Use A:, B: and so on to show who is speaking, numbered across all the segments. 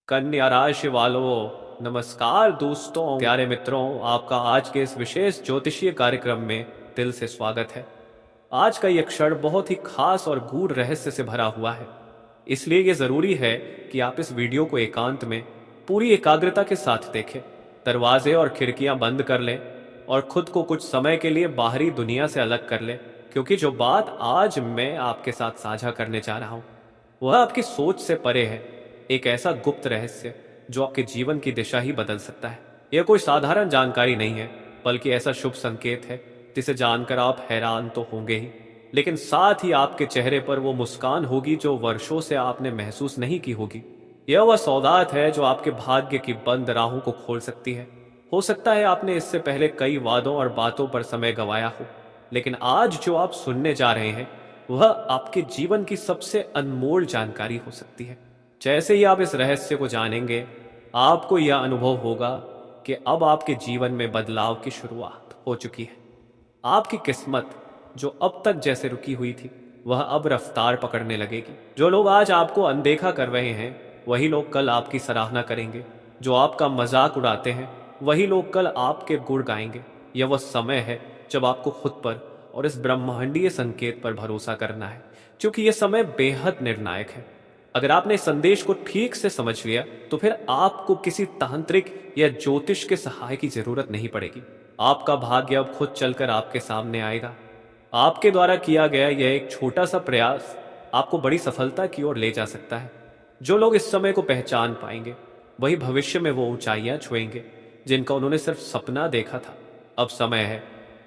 A: कन्या राशि वालों नमस्कार। दोस्तों, प्यारे मित्रों, आपका आज के इस विशेष ज्योतिषीय कार्यक्रम में दिल से स्वागत है। आज का ये क्षण बहुत ही खास और गूढ़ रहस्य से भरा हुआ है। इसलिए ये जरूरी है कि आप इस वीडियो को एकांत में पूरी एकाग्रता के साथ देखें। दरवाजे और खिड़कियां बंद कर लें और खुद को कुछ समय के लिए बाहरी दुनिया से अलग कर लें, क्योंकि जो बात आज मैं आपके साथ साझा करने जा रहा हूं वह आपकी सोच से परे है। एक ऐसा गुप्त रहस्य जो आपके जीवन की दिशा ही बदल सकता है। यह कोई साधारण जानकारी नहीं है, बल्कि ऐसा शुभ संकेत है जिसे जानकर आप हैरान तो होंगे ही, लेकिन साथ ही आपके चेहरे पर वो मुस्कान होगी जो वर्षों से आपने महसूस नहीं की होगी। यह वह सौगात है जो आपके भाग्य की बंद राहों को खोल सकती है। हो सकता है आपने इससे पहले कई वादों और बातों पर समय गंवाया हो, लेकिन आज जो आप सुनने जा रहे हैं वह आपके जीवन की सबसे अनमोल जानकारी हो सकती है। जैसे ही आप इस रहस्य को जानेंगे, आपको यह अनुभव होगा कि अब आपके जीवन में बदलाव की शुरुआत हो चुकी है। आपकी किस्मत जो अब तक जैसे रुकी हुई थी, वह अब रफ्तार पकड़ने लगेगी। जो लोग आज आपको अनदेखा कर रहे हैं, वही लोग कल आपकी सराहना करेंगे। जो आपका मजाक उड़ाते हैं, वही लोग कल आपके गुण गाएंगे। यह वह समय है जब आपको खुद पर और इस ब्रह्मांडीय संकेत पर भरोसा करना है, क्योंकि यह समय बेहद निर्णायक है। अगर आपने इस संदेश को ठीक से समझ लिया, तो फिर आपको किसी तांत्रिक या ज्योतिष के सहाय की जरूरत नहीं पड़ेगी। आपका भाग्य अब खुद चलकर आपके सामने आएगा। आपके द्वारा किया गया यह एक छोटा सा प्रयास आपको बड़ी सफलता की ओर ले जा सकता है। जो लोग इस समय को पहचान पाएंगे, वही भविष्य में वो ऊंचाइयां छुएंगे जिनका उन्होंने सिर्फ सपना देखा था। अब समय है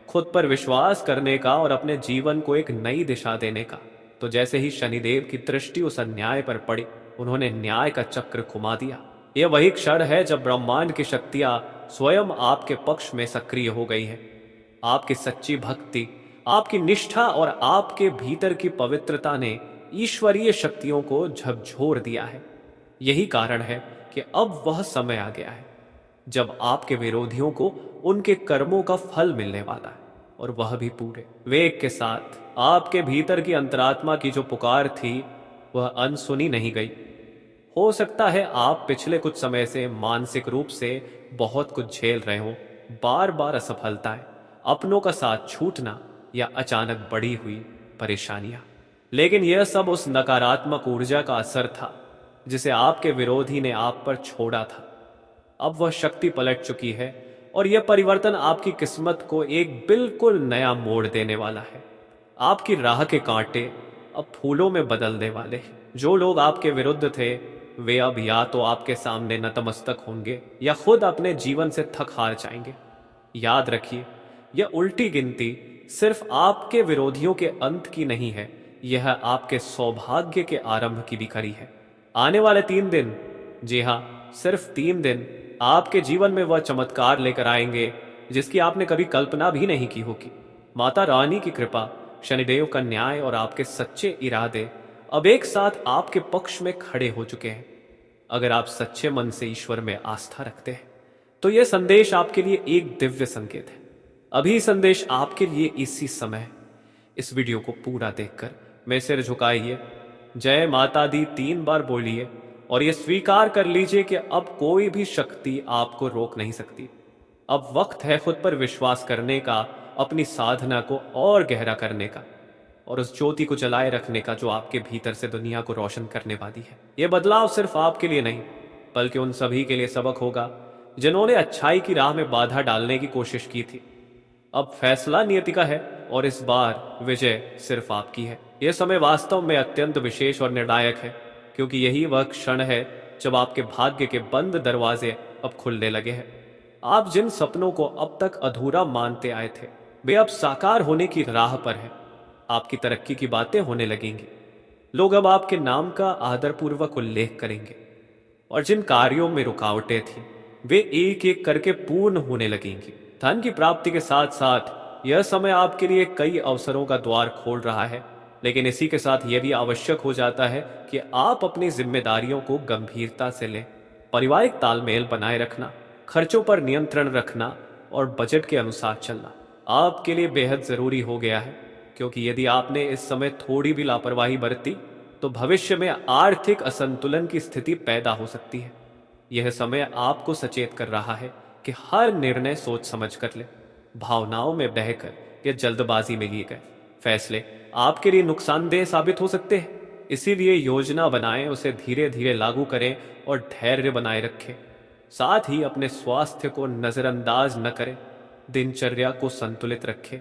A: खुद पर विश्वास करने का और अपने जीवन को एक नई दिशा देने का। तो जैसे ही शनिदेव की दृष्टि उस अन्याय पर पड़ी, उन्होंने न्याय का चक्र घुमा दिया। यह वही क्षण है जब ब्रह्मांड की शक्तियां स्वयं आपके पक्ष में सक्रिय हो गई है। आपकी सच्ची भक्ति, आपकी निष्ठा और आपके भीतर की पवित्रता ने ईश्वरीय शक्तियों को झकझोर दिया है। यही कारण है कि अब वह समय आ गया है जब आपके विरोधियों को उनके कर्मों का फल मिलने वाला है, और वह भी पूरे वेग के साथ। आपके भीतर की अंतरात्मा की जो पुकार थी, वह अनसुनी नहीं गई। हो सकता है आप पिछले कुछ समय से मानसिक रूप से बहुत कुछ झेल रहे हो, बार बार असफलताएं, अपनों का साथ छूटना या अचानक बढ़ी हुई परेशानियां। लेकिन यह सब उस नकारात्मक ऊर्जा का असर था जिसे आपके विरोधी ने आप पर छोड़ा था। अब वह शक्ति पलट चुकी है और यह परिवर्तन आपकी किस्मत को एक बिल्कुल नया मोड़ देने वाला है। आपकी राह के कांटे अब फूलों में बदलने वाले हैं। जो लोग आपके विरुद्ध थे, वे अब या तो आपके सामने नतमस्तक होंगे या खुद अपने जीवन से थक हार जाएंगे। याद रखिए, यह उल्टी गिनती सिर्फ आपके विरोधियों के अंत की नहीं है, यह आपके सौभाग्य के आरंभ की भी कड़ी है। आने वाले 3 दिन, जी हाँ, सिर्फ 3 दिन आपके जीवन में वह चमत्कार लेकर आएंगे जिसकी आपने कभी कल्पना भी नहीं की होगी। माता रानी की कृपा, शनिदेव का न्याय और आपके सच्चे इरादे अब एक साथ आपके पक्ष में खड़े हो चुके हैं। अगर आप सच्चे मन से ईश्वर में आस्था रखते हैं, तो यह संदेश आपके लिए एक दिव्य संकेत है। अभी संदेश आपके लिए इसी समय। इस वीडियो को पूरा देखकर मैं सिर झुकाइए, जय माता दी 3 बार बोलिए और यह स्वीकार कर लीजिए कि अब कोई भी शक्ति आपको रोक नहीं सकती। अब वक्त है खुद पर विश्वास करने का, अपनी साधना को और गहरा करने का, और उस ज्योति को जलाए रखने का जो आपके भीतर से दुनिया को रोशन करने वाली है। यह बदलाव सिर्फ आपके लिए नहीं, बल्कि उन सभी के लिए सबक होगा जिन्होंने अच्छाई की राह में बाधा डालने की कोशिश की थी। अब फैसला नियति का है और इस बार विजय सिर्फ आपकी है। यह समय वास्तव में अत्यंत विशेष और निर्णायक है, क्योंकि यही वह क्षण है जब आपके भाग्य के बंद दरवाजे अब खुलने लगे हैं। आप जिन सपनों को अब तक अधूरा मानते आए थे, वे अब साकार होने की राह पर हैं। आपकी तरक्की की बातें होने लगेंगी। लोग अब आपके नाम का आदरपूर्वक उल्लेख करेंगे, और जिन कार्यों में रुकावटें थी, वे एक एक करके पूर्ण होने लगेंगी। धन की प्राप्ति के साथ साथ यह समय आपके लिए कई अवसरों का द्वार खोल रहा है, लेकिन इसी के साथ यह भी आवश्यक हो जाता है कि आप अपनी जिम्मेदारियों को गंभीरता से लें। पारिवारिक तालमेल बनाए रखना, खर्चों पर नियंत्रण रखना और बजट के अनुसार चलना आपके लिए बेहद जरूरी हो गया है, क्योंकि यदि आपने इस समय थोड़ी भी लापरवाही बरती, तो भविष्य में आर्थिक असंतुलन की स्थिति पैदा हो सकती है। यह समय आपको सचेत कर रहा है कि हर निर्णय सोच समझ कर ले। भावनाओं में बहकर या जल्दबाजी में लिए गए फैसले आपके लिए नुकसानदेह साबित हो सकते हैं। इसीलिए योजना बनाएं, उसे धीरे धीरे लागू करें और धैर्य बनाए रखें। साथ ही अपने स्वास्थ्य को नजरअंदाज न करें। दिनचर्या को संतुलित रखें,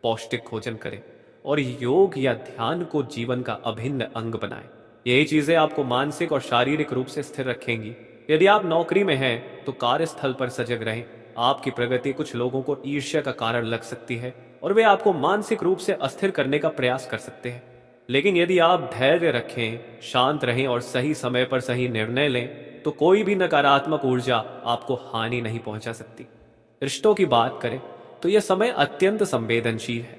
A: पौष्टिक भोजन करें और योग या ध्यान को जीवन का अभिन्न अंग बनाएं। यही चीजें आपको मानसिक और शारीरिक रूप से स्थिर रखेंगी। यदि आप नौकरी में हैं तो कार्यस्थल पर सजग रहें। आपकी प्रगति कुछ लोगों को ईर्ष्या का कारण लग सकती है और वे आपको मानसिक रूप से अस्थिर करने का प्रयास कर सकते हैं। लेकिन यदि आप धैर्य रखें, शांत रहें और सही समय पर सही निर्णय लें तो कोई भी नकारात्मक ऊर्जा आपको हानि नहीं पहुंचा सकती। रिश्तों की बात करें तो यह समय अत्यंत संवेदनशील है।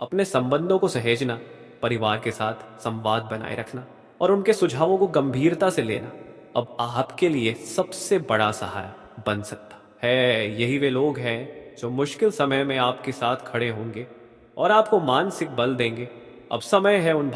A: अपने संबंधों को सहेजना, परिवार के साथ संवाद बनाए रखना और उनके सुझावों को गंभीरता से लेना अब आपके लिए सबसे बड़ा सहारा बन सकता है। यही वे लोग हैं जो मुश्किल समय में आपके साथ खड़े होंगे और आपको मानसिक बल देंगे। अब समय है उन